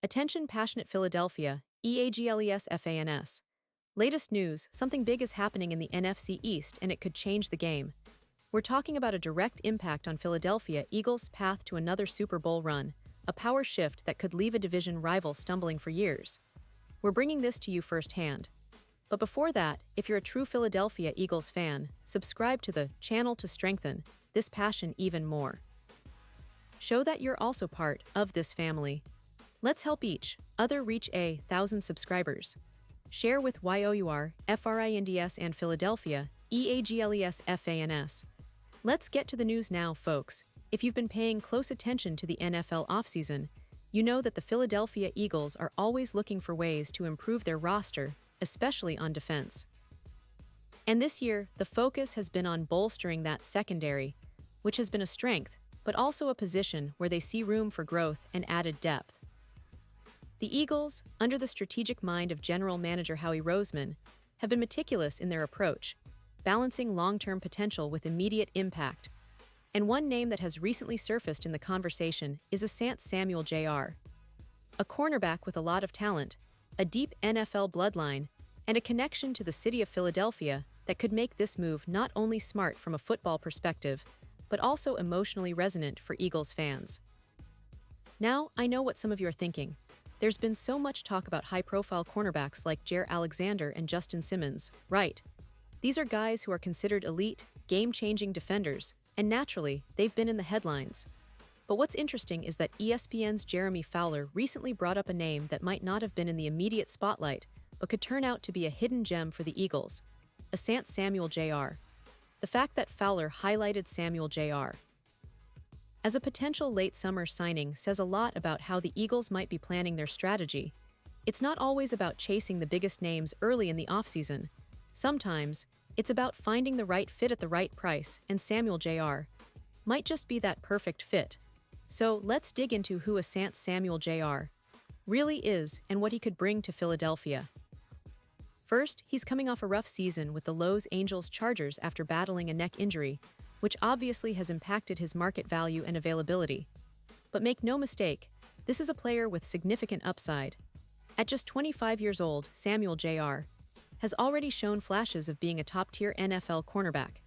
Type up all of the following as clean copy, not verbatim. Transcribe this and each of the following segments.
Attention passionate Philadelphia, EAGLES. Latest news, something big is happening in the NFC East and it could change the game. We're talking about a direct impact on Philadelphia Eagles' path to another Super Bowl run, a power shift that could leave a division rival stumbling for years. We're bringing this to you firsthand. But before that, if you're a true Philadelphia Eagles fan, subscribe to the channel to strengthen this passion even more. Show that you're also part of this family. Let's help each other reach 1,000 subscribers. Share with YOUR, FRINDS and Philadelphia, EAGLES. Let's get to the news now, folks. If you've been paying close attention to the NFL offseason, you know that the Philadelphia Eagles are always looking for ways to improve their roster, especially on defense. And this year, the focus has been on bolstering that secondary, which has been a strength, but also a position where they see room for growth and added depth. The Eagles, under the strategic mind of General Manager Howie Roseman, have been meticulous in their approach, balancing long-term potential with immediate impact. And one name that has recently surfaced in the conversation is Asante Samuel Jr., a cornerback with a lot of talent, a deep NFL bloodline, and a connection to the city of Philadelphia that could make this move not only smart from a football perspective, but also emotionally resonant for Eagles fans. Now, I know what some of you are thinking. There's been so much talk about high-profile cornerbacks like Jaire Alexander and Justin Simmons, right? These are guys who are considered elite, game-changing defenders, and naturally, they've been in the headlines. But what's interesting is that ESPN's Jeremy Fowler recently brought up a name that might not have been in the immediate spotlight, but could turn out to be a hidden gem for the Eagles: Asante Samuel Jr. The fact that Fowler highlighted Samuel Jr. as a potential late summer signing says a lot about how the Eagles might be planning their strategy. It's not always about chasing the biggest names early in the offseason. Sometimes, it's about finding the right fit at the right price, and Samuel Jr. might just be that perfect fit. So let's dig into who Asante Samuel Jr. really is and what he could bring to Philadelphia. First, he's coming off a rough season with the Los Angeles Chargers after battling a neck injury, which obviously has impacted his market value and availability. But make no mistake, this is a player with significant upside. At just 25 years old, Samuel Jr. has already shown flashes of being a top-tier NFL cornerback.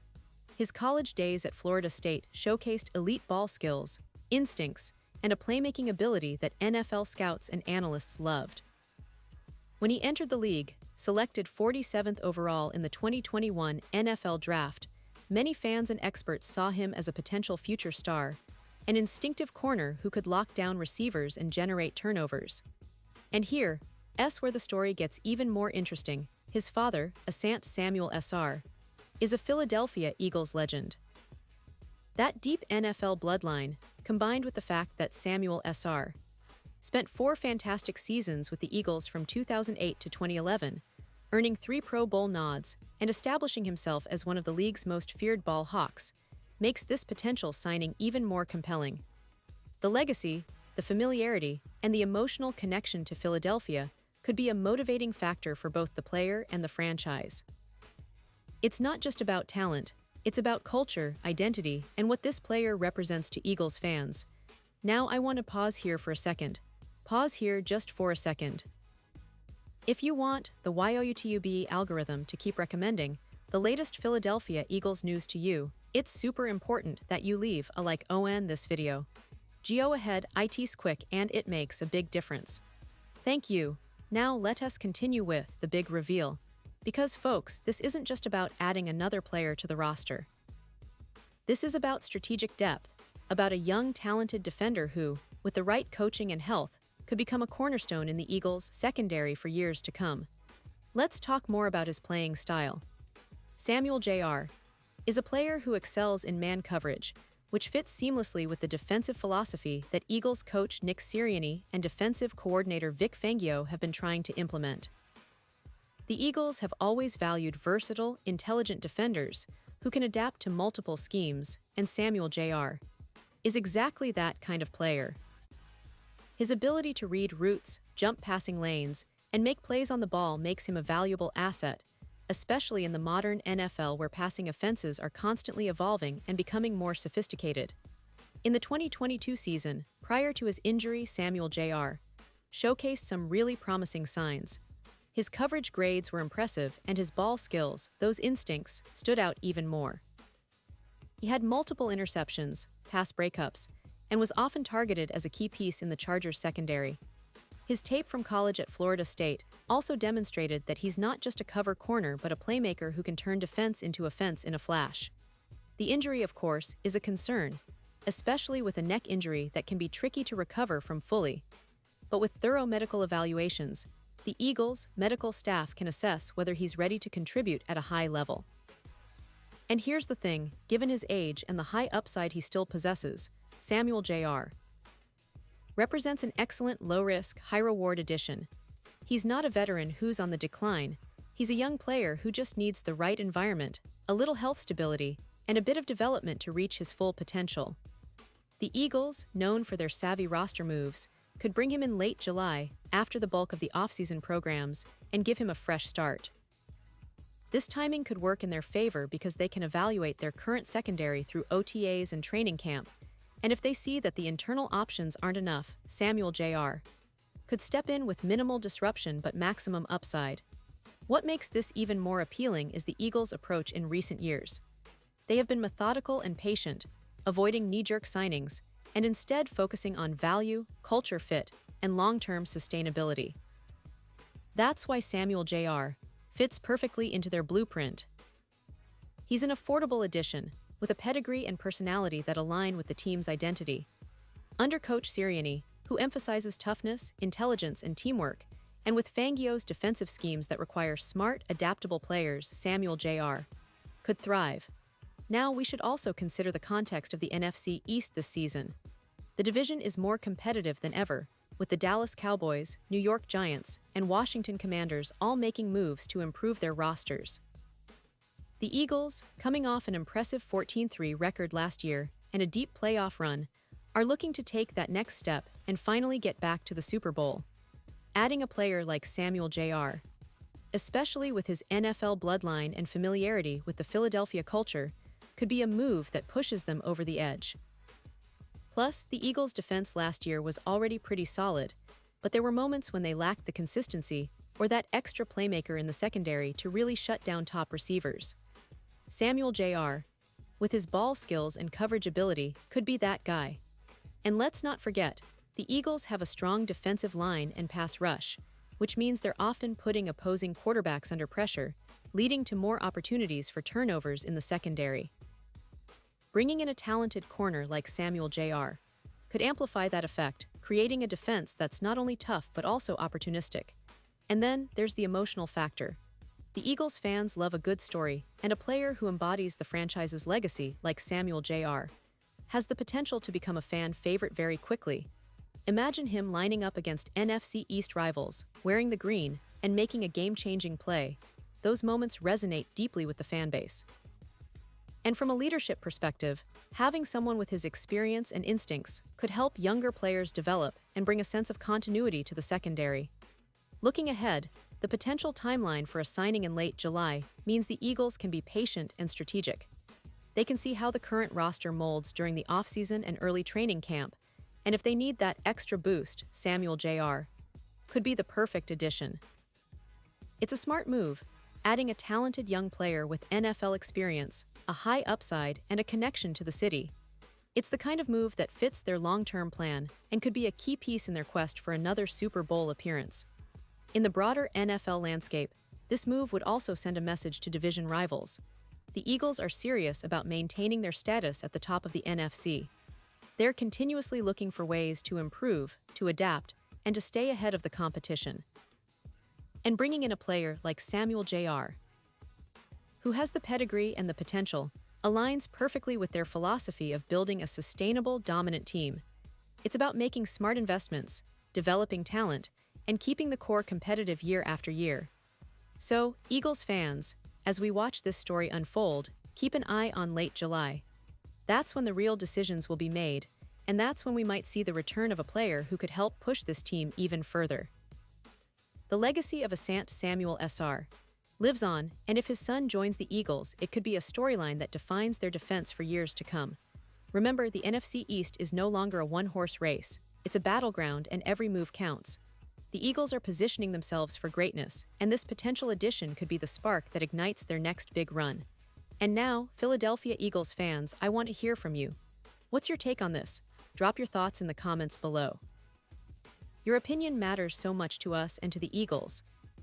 His college days at Florida State showcased elite ball skills, instincts, and a playmaking ability that NFL scouts and analysts loved. When he entered the league, selected 47th overall in the 2021 NFL Draft, many fans and experts saw him as a potential future star, an instinctive corner who could lock down receivers and generate turnovers. And here's where the story gets even more interesting. His father, Asante Samuel Sr., is a Philadelphia Eagles legend. That deep NFL bloodline, combined with the fact that Samuel Sr. spent 4 fantastic seasons with the Eagles from 2008 to 2011, earning 3 Pro Bowl nods and establishing himself as one of the league's most feared ball hawks, makes this potential signing even more compelling. The legacy, the familiarity, and the emotional connection to Philadelphia could be a motivating factor for both the player and the franchise. It's not just about talent, it's about culture, identity, and what this player represents to Eagles fans. Now I want to pause here for a second. Pause here just for a second. If you want the YouTube algorithm to keep recommending the latest Philadelphia Eagles news to you, it's super important that you leave a like on this video. Go ahead, it's quick and it makes a big difference. Thank you. Now let us continue with the big reveal. Because folks, this isn't just about adding another player to the roster. This is about strategic depth, about a young, talented defender who, with the right coaching and health, could become a cornerstone in the Eagles' secondary for years to come. Let's talk more about his playing style. Samuel Jr. is a player who excels in man coverage, which fits seamlessly with the defensive philosophy that Eagles coach Nick Sirianni and defensive coordinator Vic Fangio have been trying to implement. The Eagles have always valued versatile, intelligent defenders who can adapt to multiple schemes, and Samuel Jr. is exactly that kind of player. His ability to read routes, jump passing lanes, and make plays on the ball makes him a valuable asset, especially in the modern NFL where passing offenses are constantly evolving and becoming more sophisticated. In the 2022 season, prior to his injury, Samuel Jr. showcased some really promising signs. His coverage grades were impressive, and his ball skills, those instincts, stood out even more. He had multiple interceptions, pass breakups, and was often targeted as a key piece in the Chargers' secondary. His tape from college at Florida State also demonstrated that he's not just a cover corner but a playmaker who can turn defense into offense in a flash. The injury, of course, is a concern, especially with a neck injury that can be tricky to recover from fully. But with thorough medical evaluations, the Eagles' medical staff can assess whether he's ready to contribute at a high level. And here's the thing, given his age and the high upside he still possesses, Samuel Jr. represents an excellent low-risk, high-reward addition. He's not a veteran who's on the decline. He's a young player who just needs the right environment, a little health stability, and a bit of development to reach his full potential. The Eagles, known for their savvy roster moves, could bring him in late July, after the bulk of the offseason programs, and give him a fresh start. This timing could work in their favor because they can evaluate their current secondary through OTAs and training camp, and if they see that the internal options aren't enough, Samuel Jr. could step in with minimal disruption but maximum upside. What makes this even more appealing is the Eagles' approach in recent years. They have been methodical and patient, avoiding knee-jerk signings, and instead focusing on value, culture fit, and long-term sustainability. That's why Samuel Jr. fits perfectly into their blueprint. He's an affordable addition, with a pedigree and personality that align with the team's identity. Under Coach Sirianni, who emphasizes toughness, intelligence, and teamwork, and with Fangio's defensive schemes that require smart, adaptable players, Samuel Jr. could thrive. Now we should also consider the context of the NFC East this season. The division is more competitive than ever, with the Dallas Cowboys, New York Giants, and Washington Commanders all making moves to improve their rosters. The Eagles, coming off an impressive 14-3 record last year and a deep playoff run, are looking to take that next step and finally get back to the Super Bowl. Adding a player like Samuel Jr., especially with his NFL bloodline and familiarity with the Philadelphia culture, could be a move that pushes them over the edge. Plus, the Eagles' defense last year was already pretty solid, but there were moments when they lacked the consistency or that extra playmaker in the secondary to really shut down top receivers. Samuel Jr., with his ball skills and coverage ability, could be that guy. And let's not forget, the Eagles have a strong defensive line and pass rush, which means they're often putting opposing quarterbacks under pressure, leading to more opportunities for turnovers in the secondary. Bringing in a talented corner like Samuel Jr. could amplify that effect, creating a defense that's not only tough but also opportunistic. And then there's the emotional factor. The Eagles fans love a good story, and a player who embodies the franchise's legacy, like Samuel Jr., has the potential to become a fan favorite very quickly. Imagine him lining up against NFC East rivals, wearing the green, and making a game-changing play. Those moments resonate deeply with the fan base. And from a leadership perspective, having someone with his experience and instincts could help younger players develop and bring a sense of continuity to the secondary. Looking ahead, the potential timeline for a signing in late July means the Eagles can be patient and strategic. They can see how the current roster molds during the offseason and early training camp, and if they need that extra boost, Samuel Jr. could be the perfect addition. It's a smart move, adding a talented young player with NFL experience, a high upside, and a connection to the city. It's the kind of move that fits their long-term plan and could be a key piece in their quest for another Super Bowl appearance. In the broader NFL landscape, this move would also send a message to division rivals. The Eagles are serious about maintaining their status at the top of the NFC. They're continuously looking for ways to improve, to adapt, and to stay ahead of the competition. And bringing in a player like Samuel Jr., who has the pedigree and the potential, aligns perfectly with their philosophy of building a sustainable, dominant team. It's about making smart investments, developing talent, and keeping the core competitive year after year. So, Eagles fans, as we watch this story unfold, keep an eye on late July. That's when the real decisions will be made, and that's when we might see the return of a player who could help push this team even further. The legacy of Asante Samuel Sr. lives on, and if his son joins the Eagles, it could be a storyline that defines their defense for years to come. Remember, the NFC East is no longer a one-horse race. It's a battleground, and every move counts. The Eagles are positioning themselves for greatness, and this potential addition could be the spark that ignites their next big run. And now, Philadelphia Eagles fans, I want to hear from you. What's your take on this? Drop your thoughts in the comments below. Your opinion matters so much to us and to the Eagles.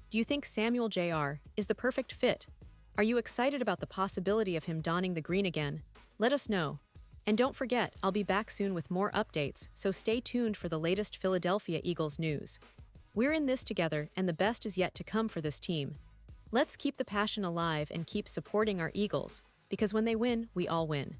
Do you think Samuel Jr. is the perfect fit? Are you excited about the possibility of him donning the green again? Let us know. And don't forget, I'll be back soon with more updates, so stay tuned for the latest Philadelphia Eagles news. We're in this together, and the best is yet to come for this team. Let's keep the passion alive and keep supporting our Eagles, because when they win, we all win.